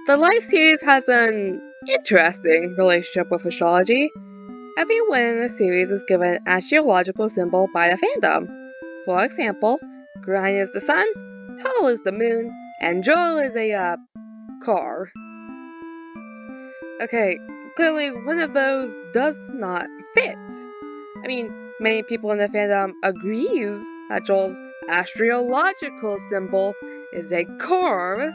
The life series has an interesting relationship with astrology. Every win in the series is given an astrological symbol by the fandom. For example, Grind is the sun, Paul is the moon, and Joel is a car. Okay, clearly one of those does not fit. I mean, many people in the fandom agrees that Joel's astrological symbol is a car.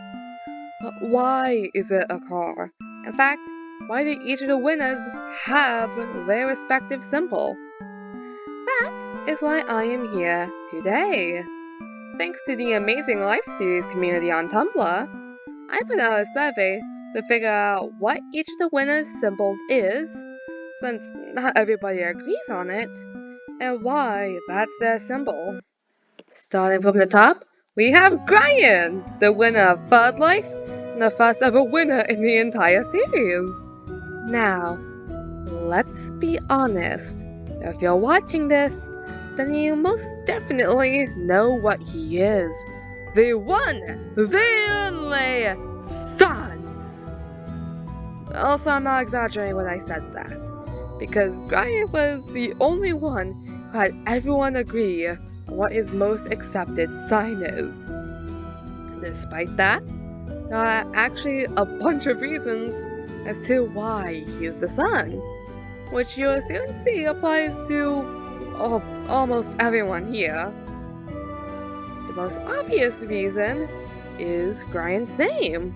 But why is it a car? In fact, why do each of the winners have their respective symbol? That is why I am here today. Thanks to the amazing Life Series community on Tumblr, I put out a survey to figure out what each of the winners' symbols is, since not everybody agrees on it, and why that's their symbol. Starting from the top, we have Brian, the winner of Third Life, and the first ever winner in the entire series. Now, let's be honest. If you're watching this, then you most definitely know what he is. The one, the only Sun! Also, I'm not exaggerating when I said that, because Brian was the only one who had everyone agree on what his most accepted sign is. Despite that, there are actually a bunch of reasons as to why he is the Sun, which you'll soon see applies to almost everyone here. The most obvious reason is Brian's name,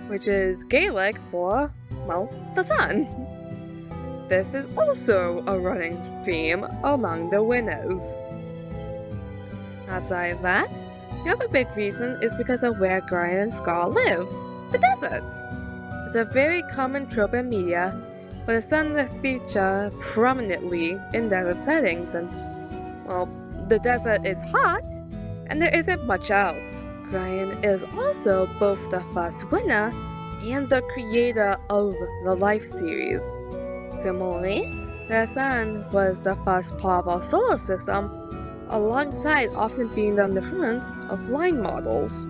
which is Gaelic for, well, the sun. This is also a running theme among the winners. Outside of that, the other big reason is because of where Brian and Scar lived, the desert. It's a very common trope in media for the sun to feature prominently in desert settings since, well, the desert is hot and there isn't much else. Brian is also both the first winner and the creator of the Life series. Similarly, the sun was the first part of our solar system, alongside often being on the front of line models,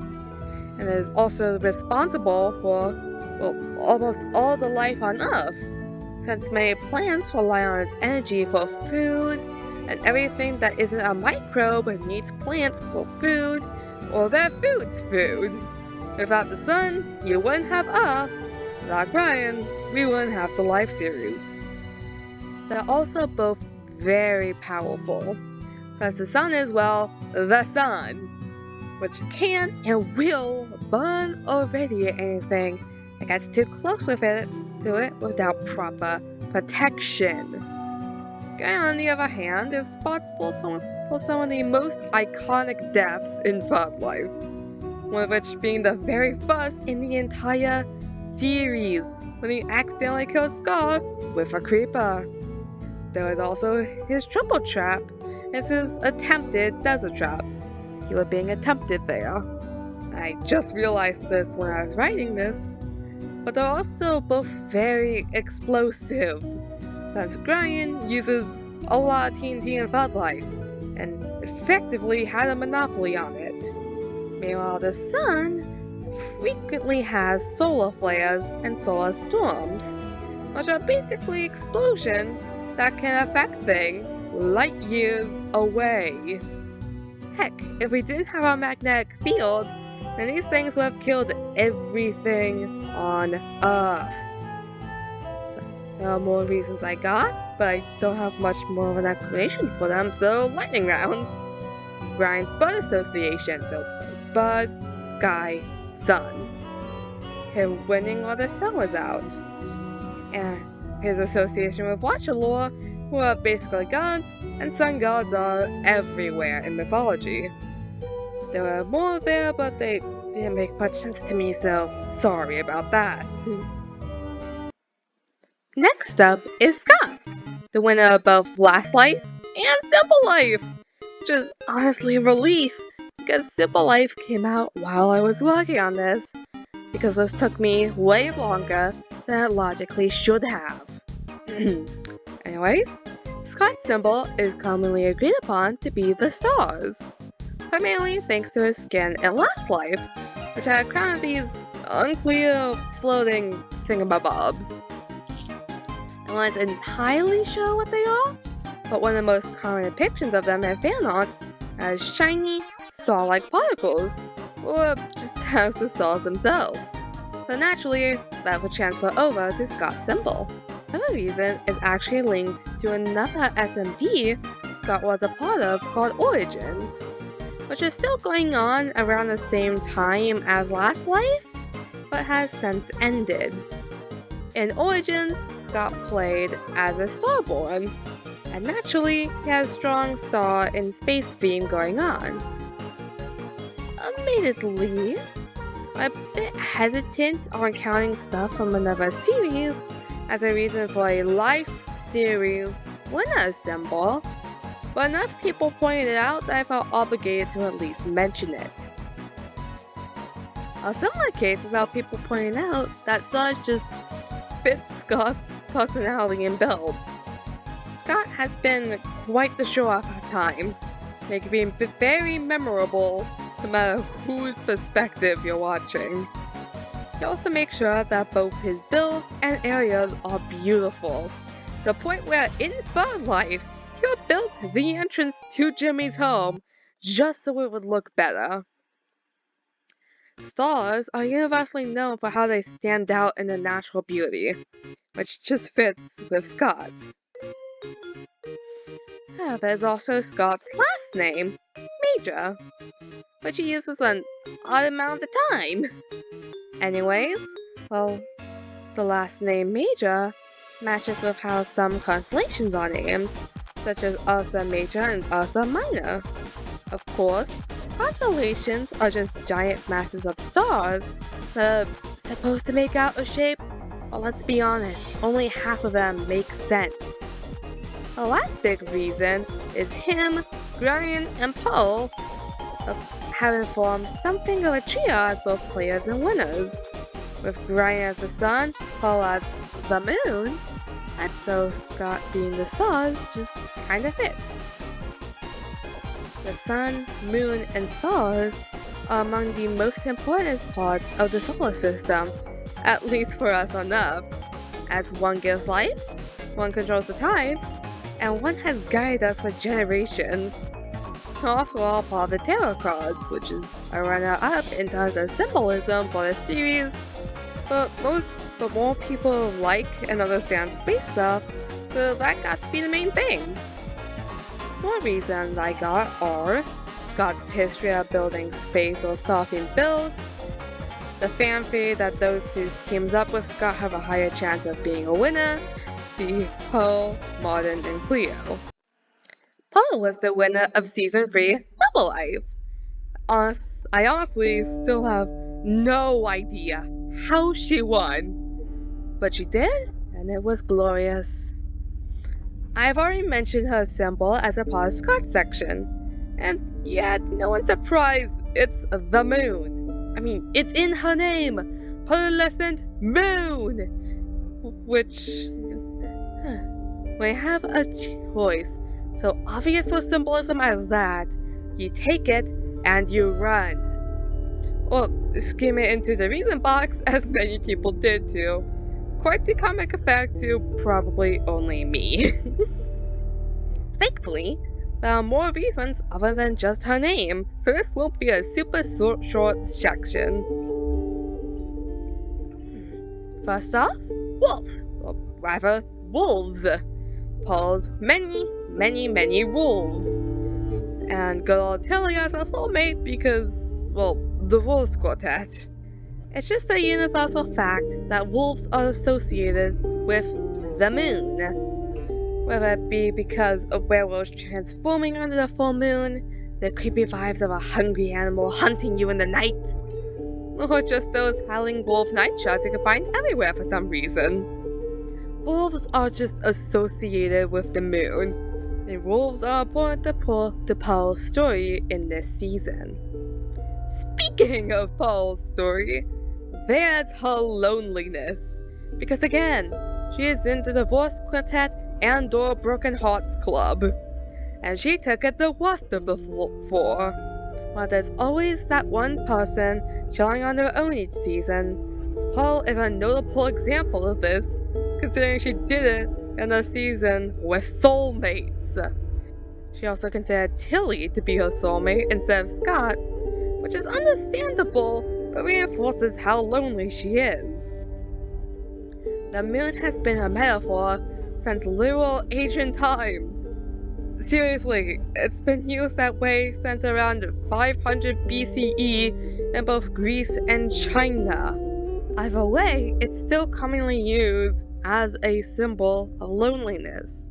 and is also responsible for, well, almost all the life on Earth, since many plants rely on its energy for food, and everything that isn't a microbe needs plants for food, or their food's food. Without the sun, you wouldn't have Earth. Without Brian, we wouldn't have the Life series. They're also both very powerful, since the sun is, well, the sun, which can and will burn or radiate anything that gets too close to it without proper protection. Guy, on the other hand, is responsible for some of the most iconic deaths in Third Life, one of which being the very first in the entire series, when he accidentally kills Scar with a creeper. There was also his triple trap, and his attempted desert trap. You were being attempted there. I just realized this when I was writing this, but they're also both very explosive, since Brian uses a lot of TNT in Third Life, and effectively had a monopoly on it. Meanwhile, the sun frequently has solar flares and solar storms, which are basically explosions that can affect things light years away. Heck, if we didn't have a magnetic field, then these things would have killed everything on Earth. There are more reasons I got, but I don't have much more of an explanation for them, so lightning round. Brian's Bud Association, so Bud, Sky, Sun. Him winning while the sun was out. And his association with Watcher lore, who are basically gods, and sun gods are everywhere in mythology. There were more there, but they didn't make much sense to me, so sorry about that. Next up is Scott, the winner of both Last Life and Simple Life, which is honestly a relief, because Simple Life came out while I was working on this, because this took me way longer than it logically should have. Anyways, Scott's symbol is commonly agreed upon to be the stars, primarily thanks to his skin in Last Life, which had a crown of these unclear floating thingamabobs. No one's entirely sure what they are, but one of the most common depictions of them in fan art as shiny, star-like particles, or just as the stars themselves. So naturally, that would transfer over to Scott's symbol. Another reason is actually linked to another SMP Scott was a part of called Origins, which is still going on around the same time as Last Life, but has since ended. In Origins, Scott played as a Starborn, and naturally, he has a strong star and space theme going on. Admittedly, I'm a bit hesitant on counting stuff from another series as a reason for a Life series winner symbol, but enough people pointed it out that I felt obligated to at least mention it. A similar case is how people pointed out that Sarge just fits Scott's personality and builds. Scott has been quite the show-off at times, making him very memorable no matter whose perspective you're watching. He also makes sure that both his builds and areas are beautiful, to the point where in Third Life, he built the entrance to Jimmy's home just so it would look better. Stars are universally known for how they stand out in their natural beauty, which just fits with Scott. There's also Scott's last name, Major, which he uses an odd amount of the time. Anyways, well, the last name Major matches with how some constellations are named, such as Ursa Major and Ursa Minor. Of course, constellations are just giant masses of stars that are supposed to make out a shape, but let's be honest, only half of them make sense. The last big reason is him, Brian, and Paul having formed something of a trio as both players and winners, with Brian as the sun, Paul as the moon, and so Scott being the stars just kinda fits. The sun, moon, and stars are among the most important parts of the solar system, at least for us on Earth, as one gives life, one controls the tides, and one has guided us for generations. Also all part of the tarot cards, which is a runner-up in terms of symbolism for the series, but more people like and understand space stuff, so that got to be the main thing. More reasons I got are Scott's history of building space or star-themed builds, the fan theory that those two teams up with Scott have a higher chance of being a winner, see Pearl, Martin, and Cleo. Paul was the winner of Season 3 Double Life. I honestly still have no idea how she won, but she did, and it was glorious. I've already mentioned her symbol as a part of Scott's section, and yet no one's surprised it's the moon. I mean, it's in her name, Pearlescent Moon, which when you have a choice so obvious for symbolism as that, you take it and you run. Or skim it into the reason box, as many people did too. Quite the comic effect to probably only me. Thankfully, there are more reasons other than just her name, so this won't be a super short section. First off, wolf, or rather, wolves. Paul's many wolves. And good old Tilly as a soulmate because, well, the Wolves Quartet. It's just a universal fact that wolves are associated with the moon. Whether it be because of werewolves transforming under the full moon, the creepy vibes of a hungry animal hunting you in the night, or just those howling wolf night shots you can find everywhere for some reason. Wolves are just associated with the moon, and wolves are important to Paul's story in this season. Speaking of Paul's story, there's her loneliness. Because again, she is in the Divorce Quartet and or Broken Hearts Club, and she took it the worst of the four. While there's always that one person chilling on their own each season, Pearl is a notable example of this, considering she did it in a season with soulmates. She also considered Tilly to be her soulmate instead of Scott, which is understandable but reinforces how lonely she is. The moon has been a metaphor since literal ancient times. Seriously, it's been used that way since around 500 BCE in both Greece and China. Either way, it's still commonly used as a symbol of loneliness.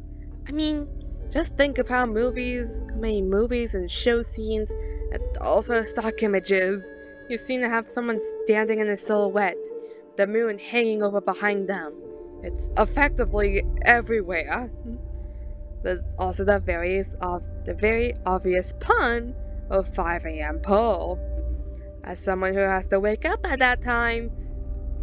I mean, just think of how many movies and show scenes, and also stock images, you've seen to have someone standing in a silhouette, the moon hanging over behind them. It's effectively everywhere. There's also the very obvious pun of 5 a.m. Pearl. As someone who has to wake up at that time,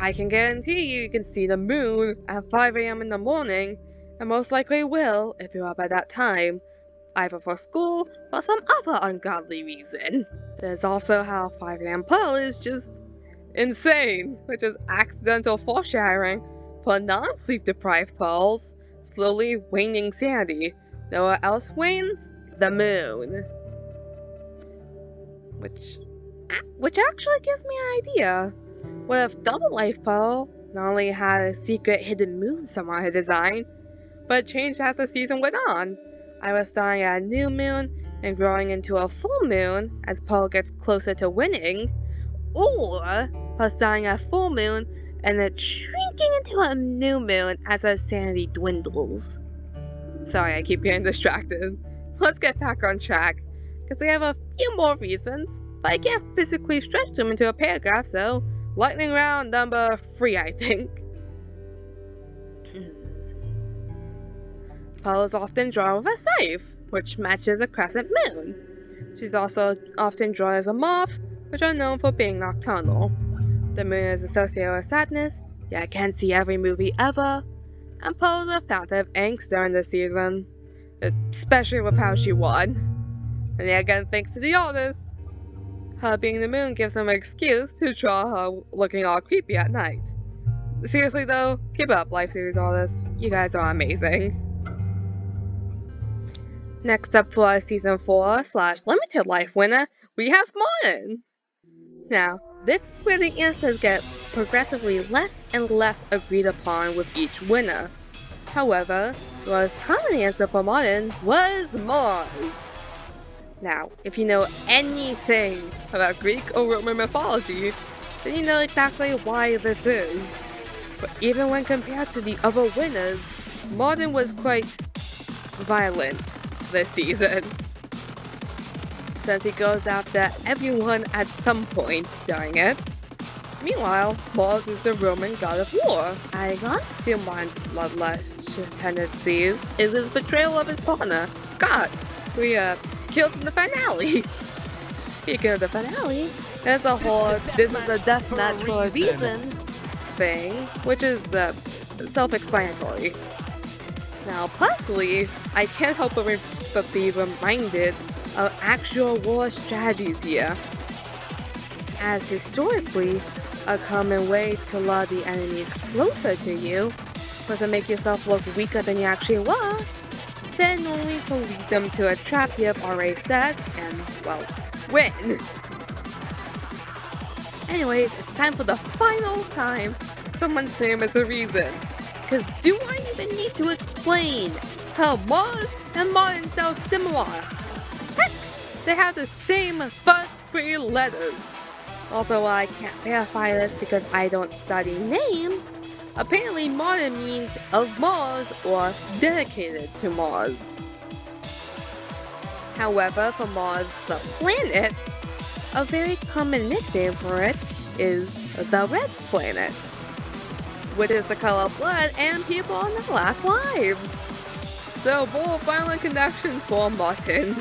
I can guarantee you can see the moon at 5 a.m. in the morning, and most likely will if you're up at that time, either for school or some other ungodly reason. There's also how 5 a.m. Pearl is just insane, which is accidental foreshadowing for non-sleep deprived Pearls, slowly waning sanity. Know what else wanes? The moon. Which actually gives me an idea. What if Double Life Pearl not only had a secret hidden moon somewhere in her design, but changed as the season went on? I was starting at a new moon and growing into a full moon as Pearl gets closer to winning, or her starting at full moon and then shrinking into a new moon as her sanity dwindles. Sorry, I keep getting distracted. Let's get back on track, because we have a few more reasons, but I can't physically stretch them into a paragraph, so lightning round number 3, I think. Pearl is often drawn with a scythe, which matches a crescent moon. She's also often drawn as a moth, which are known for being nocturnal. The moon is associated with sadness, yet I can't see every movie ever, and Pearl is a fountain of angst during the season, especially with how she won. And yet again, thanks to the artist, her being the moon gives them an excuse to draw her looking all creepy at night. Seriously though, keep it up, Life Series artists. You guys are amazing. Next up for our Season 4/Limited Life winner, we have Martin. Now, this is where the answers get progressively less and less agreed upon with each winner. However, the most common answer for Martin was Mars. Now, if you know anything about Greek or Roman mythology, then you know exactly why this is. But even when compared to the other winners, Martin was quite violent this season, since he goes after everyone at some point during it. Meanwhile, Mars is the Roman god of war. Adding on to Martin's bloodlust tendencies is his betrayal of his partner, Scott, who he killed in the finale. Speaking of the finale, there's a whole "this is a death match for a reason" thing, which is self-explanatory. Now, personally, I can't help but be reminded of actual war strategies here, as historically, a common way to lure the enemies closer to you was to make yourself look weaker than you actually were, then only to lead them to a trap you have already set and, well, win. Anyways, it's time for the final time someone's name is a reason. Cause do I even need to explain how Mars and Martin sound similar? Heck, they have the same first 3 letters. Also, while I can't verify this because I don't study names, apparently Martin means of Mars or dedicated to Mars. However, for Mars, the planet, a very common nickname for it is the Red Planet, which is the color of blood and people in their last lives. So, more violent connection for Martin.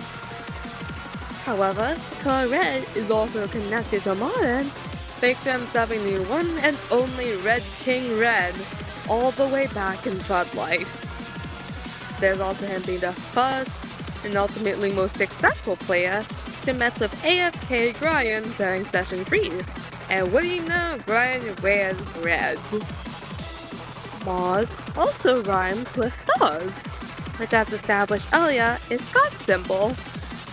However, the color red is also connected to Martin, thanks to him serving the one and only Red King Red all the way back in Third Life. There's also him being the first and ultimately most successful player to mess with AFK Brian during session 3. And what do you know, Brian wears red. Mars also rhymes with stars, which as established earlier is Scott's symbol.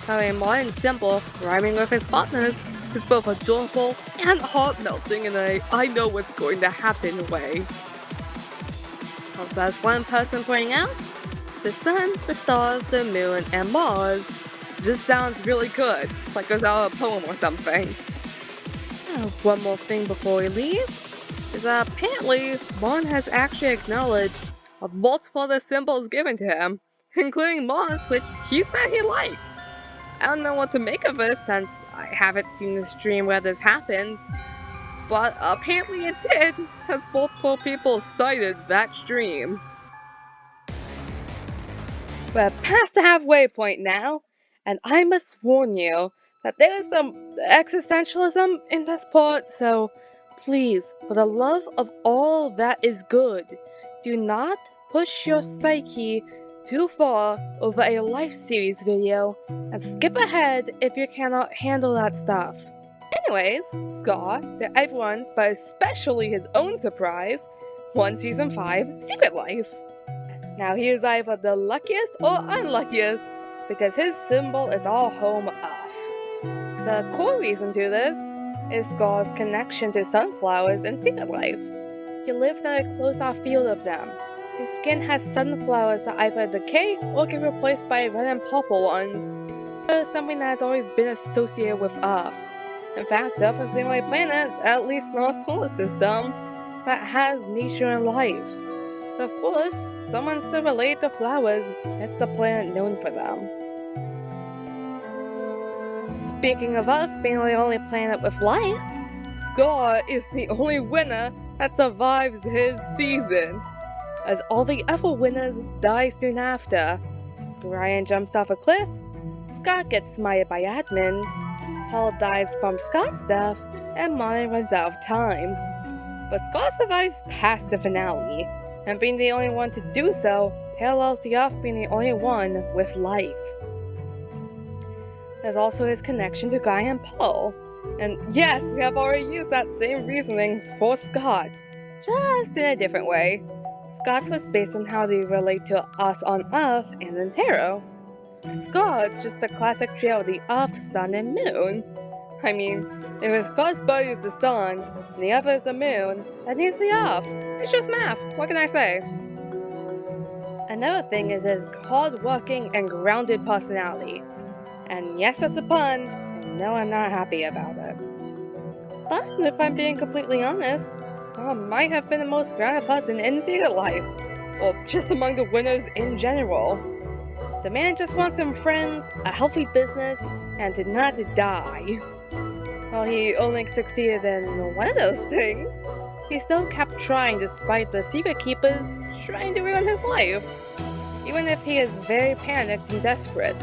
Having a modern symbol rhyming with his partners is both adorable and heart-melting in a I know what's going to happen way. Also, as one person pointing out, the sun, the stars, the moon, and Mars just sounds really good, like it was out of a poem or something. One more thing before we leave, is that apparently Mon has actually acknowledged multiple of the symbols given to him, including Mars, which he said he liked. I don't know what to make of this since I haven't seen the stream where this happened, but apparently it did, as multiple people cited that stream. We're past the halfway point now, and I must warn you that there is some existentialism in this part, so please, for the love of all that is good, do not push your psyche too far over a life series video, and skip ahead if you cannot handle that stuff. Anyways, Scar, to everyone's but especially his own surprise, won Season 5 Secret Life. Now he is either the luckiest or unluckiest because his symbol is all home off. The core reason to this is Scar's connection to sunflowers in Secret Life. He lived in a closed-off field of them. His skin has sunflowers that either decay or get replaced by red and purple ones. It is something that has always been associated with Earth. In fact, Earth is the only planet, at least in our solar system, that has nature and life. So of course, someone to relate to flowers, it's the planet known for them. Speaking of Earth being the only planet with life, Scar is the only winner that survives his season, as all the other winners die soon after. Brian jumps off a cliff, Scott gets smited by admins, Paul dies from Scott's death, and Molly runs out of time. But Scott survives past the finale, and being the only one to do so parallels the Earth being the only one with life. There's also his connection to Guy and Paul, and yes, we have already used that same reasoning for Scott, just in a different way. Scott's was based on how they relate to us on Earth and in tarot. Scott's just the classic trio of the Earth, Sun, and Moon. I mean, if his first buddy is the Sun, and the other is the Moon, that needs the Earth. It's just math, what can I say? Another thing is his hard-working and grounded personality. And yes, that's a pun, and no, I'm not happy about it. But if I'm being completely honest, Scott might have been the most grounded person in Secret Life, or just among the winners in general. The man just wants some friends, a healthy business, and to not die. While he only succeeded in one of those things, he still kept trying despite the Secret Keepers trying to ruin his life, even if he is very panicked and desperate.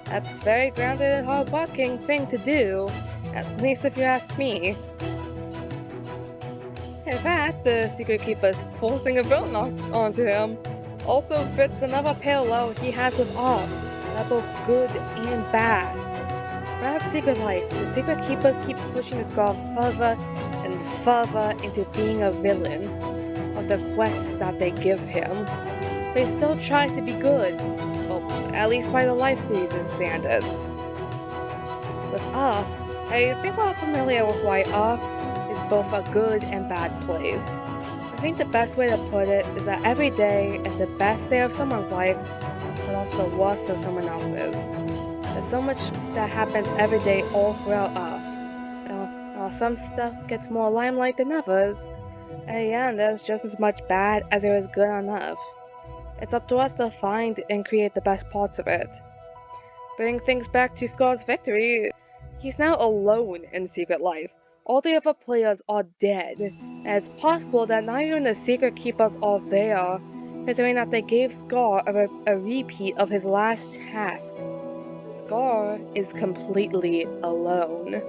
That's a very grounded and hard-working thing to do, at least if you ask me. In fact, the Secret Keepers forcing a villain onto him also fits another parallel he has with Off, that both good and bad. Throughout Secret Life, the Secret Keepers keep pushing the Scar further and further into being a villain of the quests that they give him. But he still tries to be good, well, at least by the Life series' standards. With Earth, I think we're all familiar with why Earth is both a good and bad place. I think the best way to put it is that every day is the best day of someone's life, but also the worst of someone else's. There's so much that happens every day all throughout Earth. While some stuff gets more limelight than others, at the end there's just as much bad as there is good on Earth. It's up to us to find and create the best parts of it. Bringing things back to Scar's victory, he's now alone in Secret Life. All the other players are dead, and it's possible that not even the Secret Keepers are there, considering that they gave Scar a repeat of his last task. Scar is completely alone.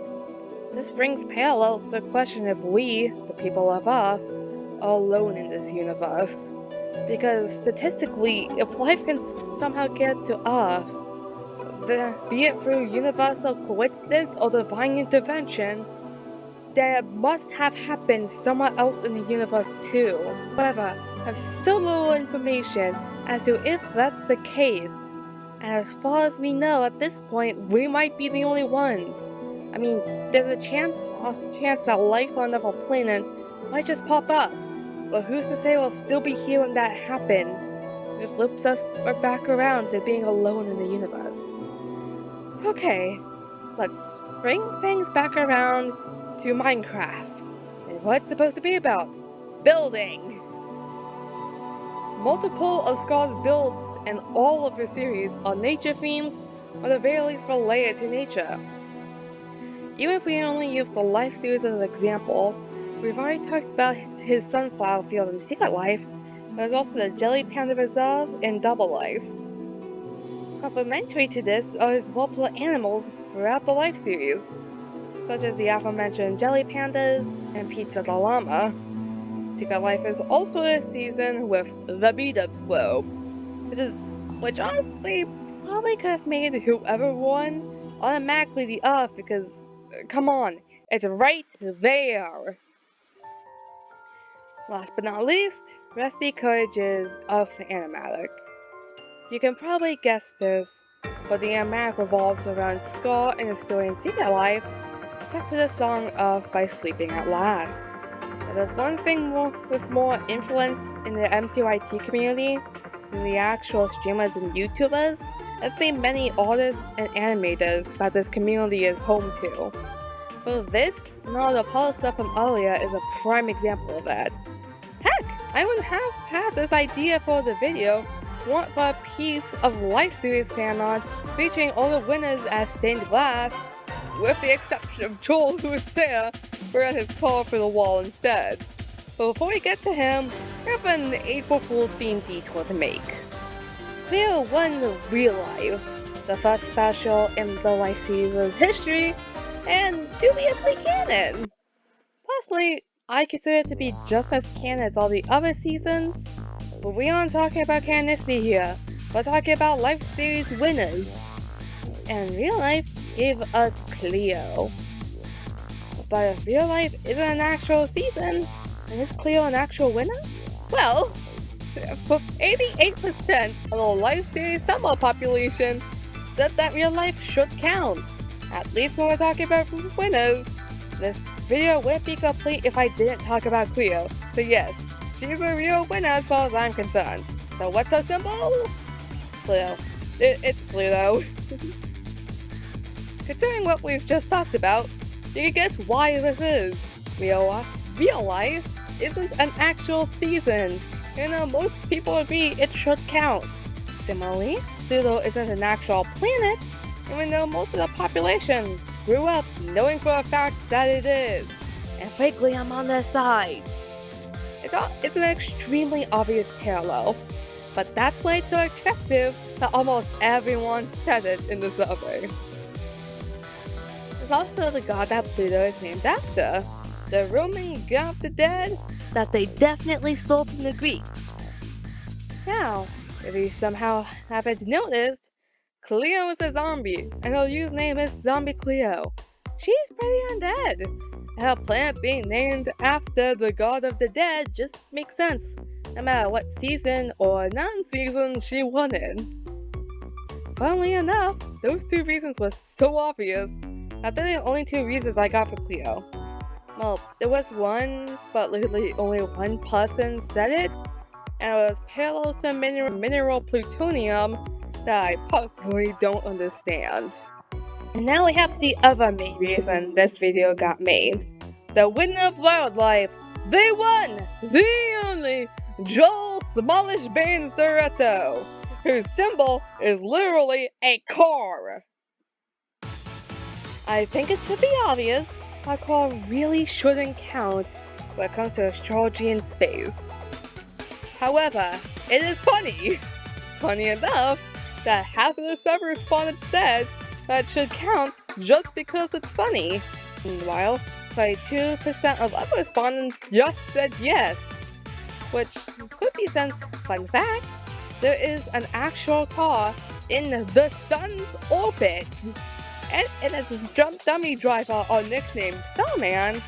This brings parallels to the question if we, the people of Earth, are alone in this universe. Because statistically, if life can somehow get to Earth, be it through universal coincidence or divine intervention, that must have happened somewhere else in the universe too. However, I have so little information as to if that's the case, and as far as we know at this point, we might be the only ones. I mean, there's a chance that life on another planet might just pop up, but who's to say we'll still be here when that happens? It just loops us back around to being alone in the universe. Okay, let's bring things back around to Minecraft, and what it's supposed to be about. Building! Multiple of Scar's builds in all of her series are nature-themed, or at the very least related to nature. Even if we only use the Life series as an example, we've already talked about his sunflower field in Secret Life, but there's also the Jelly Panda Reserve in Double Life. Complementary to this are his multiple animals throughout the Life series, such as the aforementioned Jelly Pandas and Pizza the Llama. Secret Life is also a season with the B-Dubs Globe, which honestly probably could have made whoever won automatically the Earth because, come on, it's right there. Last but not least, Rusty Courage's Earth Animatic. You can probably guess this, but the animatic revolves around Scar and his story in Secret Life, set to the song Earth by Sleeping at Last. But there's one thing with more influence in the MCYT community than the actual streamers and YouTubers. Let's say many artists and animators that this community is home to. Both this and all the Apollo stuff from earlier is a prime example of that. Heck, I wouldn't have had this idea for the video weren't for a piece of Life series fan art featuring all the winners as stained glass, with the exception of Joel, who was there, wearing his car for the wall instead. But before we get to him, we have an April Fool's themed detour to make. Cleo won Real Life, the first special in the Life series' history, and dubiously canon. Personally, I consider it to be just as canon as all the other seasons, but we aren't talking about canonicity here, we're talking about Life series winners. And Real Life gave us Cleo. But if Real Life isn't an actual season, then is Cleo an actual winner? Well, 88% of the Life series Tumblr population said that Real Life should count. At least when we're talking about winners. This video wouldn't be complete if I didn't talk about Cleo. So yes, she's a real winner as far as I'm concerned. So what's her symbol? Cleo. It's Pluto. Considering what we've just talked about, you can guess why this is. Real Life isn't an actual season. You know, most people agree it should count. Similarly, Pluto isn't an actual planet, even though most of the population grew up knowing for a fact that it is. And frankly, I'm on their side. It's an extremely obvious parallel, but that's why it's so effective that almost everyone said it in the survey. There's also the god that Pluto is named after, the Roman god of the dead that they definitely stole from the Greeks. Now, if you somehow haven't noticed, Cleo is a zombie, and her username is Zombie Cleo. She's pretty undead, and her planet being named after the god of the dead just makes sense, no matter what season or non-season she won in. Funnily enough, those two reasons were so obvious that they're the only two reasons I got for Cleo. Well, there was one, but literally only one person said it, and it was parallel to mineral plutonium that I personally don't understand. And now we have the other main reason this video got made. The winner of Wildlife! They won! The only Joel Smallish Baines Doretto, whose symbol is literally a car! I think it should be obvious that car really shouldn't count when it comes to astrology in space. However, it is funny! Funny enough that half of the server respondents said that it should count just because it's funny. Meanwhile, 22% of other respondents just said yes. Which could be since, fun fact, there is an actual car in the sun's orbit, and its dummy driver are nicknamed Starman,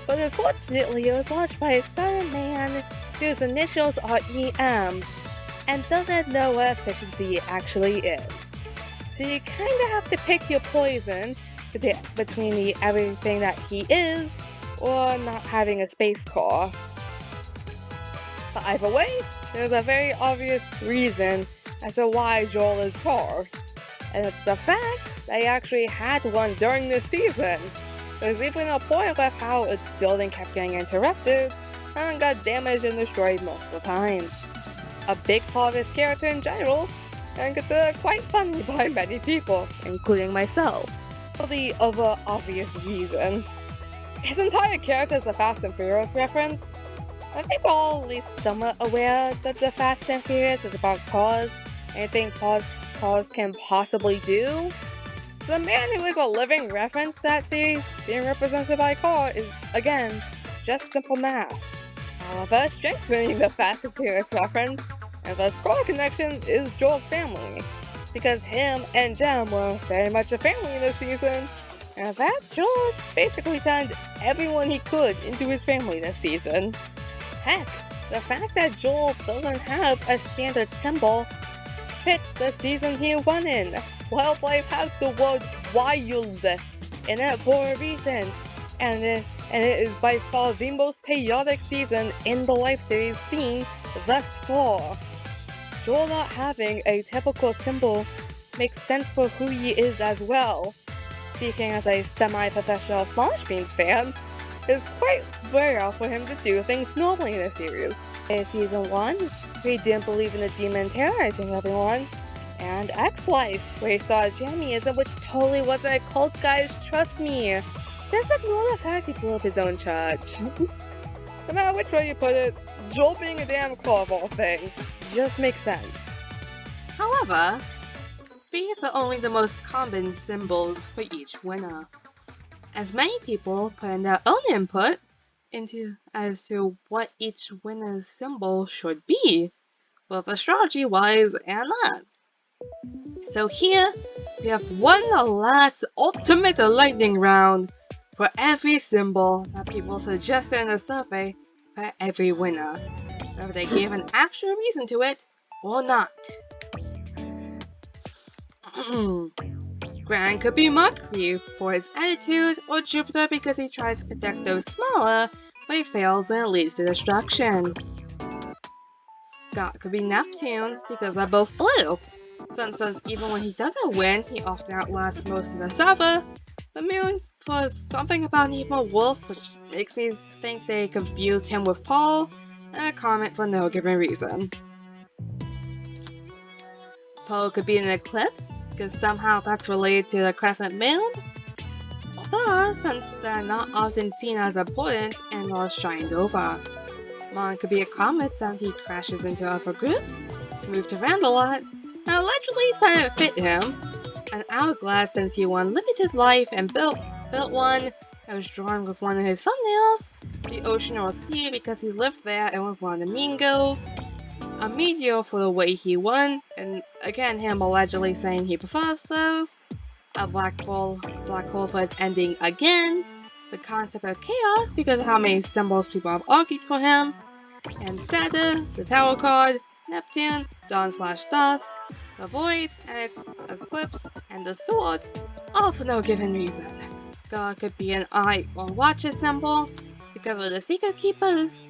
but unfortunately it was launched by a Sun man whose initials are EM, and doesn't know what efficiency actually is. So you kinda have to pick your poison between the everything that he is, or not having a space core. But either way, there's a very obvious reason as to why Joel is carved, and it's the fact that he actually had one during this season. There's even a point with how its building kept getting interrupted and got damaged and destroyed multiple times. A big part of his character in general, and considered quite funny by many people, including myself. For the other obvious reason, his entire character is a Fast and Furious reference. I think we're all at least somewhat aware that the Fast and Furious is about cars, anything cars can possibly do. So the man who is a living reference to that series being represented by a car is, again, just simple math. However, strengthening the Fast and Furious reference and the Scar connection is Joel's family, because him and Jem were very much a family this season, and that Joel basically turned everyone he could into his family this season. Heck, the fact that Joel doesn't have a standard symbol fits the season he won in. Wildlife has the word wild in it for a reason, and it is by far the most chaotic season in the Life series seen thus far. Joel not having a typical symbol makes sense for who he is as well. Speaking as a semi-professional Smash Beans fan, it's quite rare for him to do things normally in the series. In Season 1, he didn't believe in the demon terrorizing everyone, and X-Life, where he saw Jamieism, which totally wasn't a cult, guys, trust me. Just ignore the fact he blew up his own church. No matter which way you put it, Joel being a damn claw of all things just makes sense. However, these are only the most common symbols for each winner, as many people put in their own input as to what each winner's symbol should be, both astrology-wise and not. So here, we have one last ultimate lightning round for every symbol that people suggested in the survey for every winner, whether they gave an actual reason to it or not. Gran could be Mercury for his attitude, or Jupiter because he tries to protect those smaller, but he fails and it leads to destruction. Scott could be Neptune because they're both blue, since even when he doesn't win, he often outlasts most of the server. The Moon for something about an evil wolf, which makes me think they confused him with Paul, and a comet for no given reason. Poe could be an eclipse, because somehow that's related to the crescent moon. Duh, since they're not often seen as important and are shined over. Mon could be a comet since he crashes into other groups, moved around a lot, and allegedly said it fit him. An hourglass since he won limited life and built one that was drawn with one of his thumbnails. The ocean or sea because he lived there and was one of the mean girls. A meteor for the way he won, and again him allegedly saying he prefers those. A black hole for its ending again. The concept of chaos because of how many symbols people have argued for him. And Saturn, the Tower card, Neptune, Dawn/Dusk, the Void, and Eclipse, and the Sword, all for no given reason. Scar could be an eye or watcher symbol because of the Secret Keepers.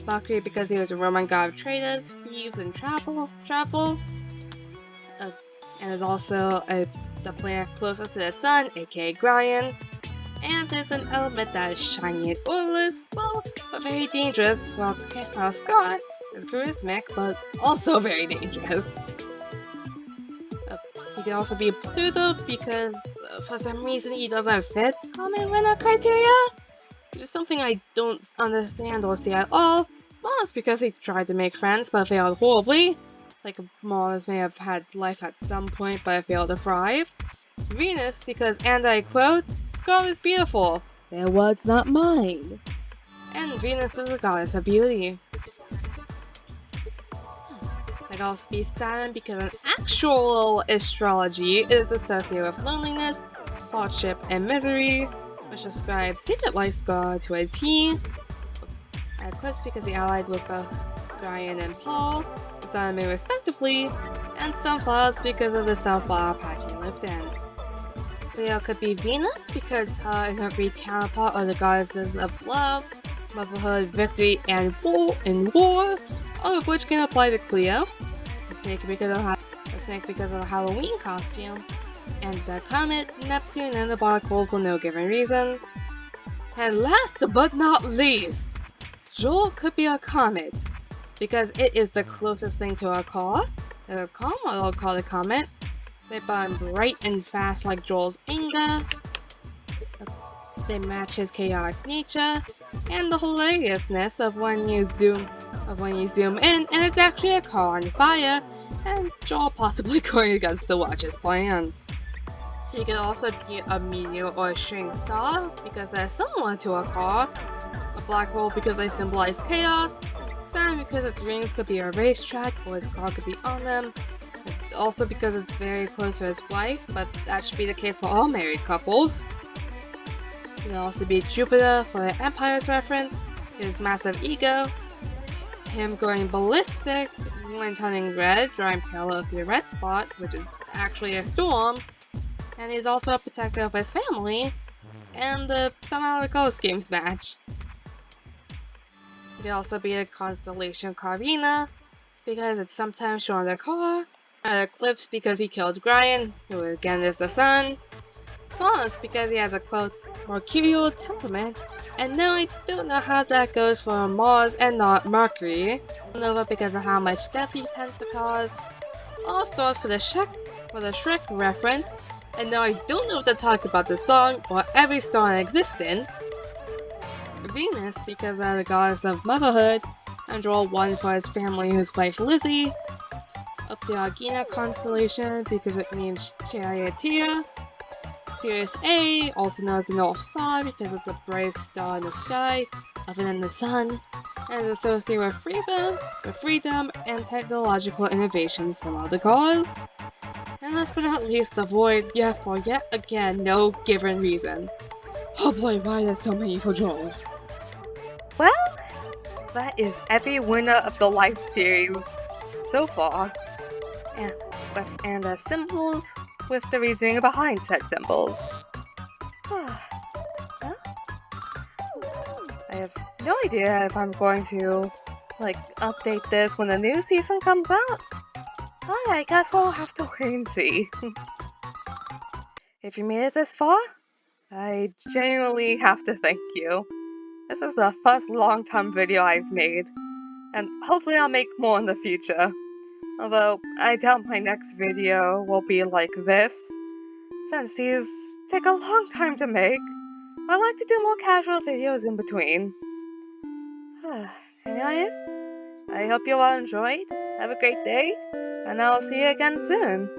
Mercury because he was a Roman god of traders, thieves, and travel. And is also the planet closest to the sun, aka Brian. And there's an element that is shiny and odorless, well, but very dangerous, while Scott is charismatic, but also very dangerous. He can also be Pluto because for some reason he doesn't fit common winner criteria, which is something I don't understand or see at all. Mars because he tried to make friends but failed horribly, like Mars may have had life at some point but failed to thrive. Venus because, and I quote, "Scar is beautiful, their words not mine." And Venus is a goddess of beauty. The Could also be Saturn because an actual astrology is associated with loneliness, hardship, and misery, which describes secret life scar to a T. Eclipse because he allied with both Brian and Paul, the sun and moon respectively, and Sunflowers because of the sunflower patch he lived in. Leo could be Venus because her and her Greek counterpart are the goddesses of love, motherhood, victory, and war, all of which can apply to Cleo. The snake because of a Halloween costume, and the comet, Neptune, and the black hole for no given reasons. And last but not least, Joel could be a comet, because it is the closest thing to a car. A car model called a comet. They burn bright and fast like Joel's anger. They match his chaotic nature, and the hilariousness of when you zoom in, and it's actually a car on fire, and Joel possibly going against the Watcher's plans. He could also be a meteor or a shooting star, because they're similar to a car, a black hole because they symbolize chaos, Saturn because its rings could be a racetrack or his car could be on them, also because it's very close to his wife, but that should be the case for all married couples. It could also be Jupiter for the Empire's reference, his massive ego, him going ballistic when turning red, drawing parallels to the red spot, which is actually a storm, and he's also a protector of his family, and somehow the Ghost Games match. It could also be a constellation Carina, because it's sometimes shown on the car, an eclipse because he killed Brian, who again is the sun, Mars because he has a quote, mercurial temperament, and now I don't know how that goes for Mars and not Mercury, Nova because of how much death he tends to cause, All Stars for the Shrek reference, and now I don't know if to talk about the song or every star in existence, Venus because of the goddess of motherhood, and Joel 1 for his family and his wife Lizzie, up the Agena constellation because it means charioteer, Sirius A, also known as the North Star because it's the brightest star in the sky, other than the sun, and is associated with freedom and technological innovations similar to cause. And last but not least, the Void, for yet again no given reason. Oh boy, why are there so many for Joel? Well, that is every winner of the live series so far, and the symbols with the reasoning behind said symbols. Well, I have no idea if I'm going to update this when the new season comes out. But I guess we'll have to wait and see. If you made it this far, I genuinely have to thank you. This is the first long-term video I've made, and hopefully I'll make more in the future. Although, I doubt my next video will be like this, since these take a long time to make. I like to do more casual videos in between. Anyways, I hope you all enjoyed, have a great day, and I'll see you again soon.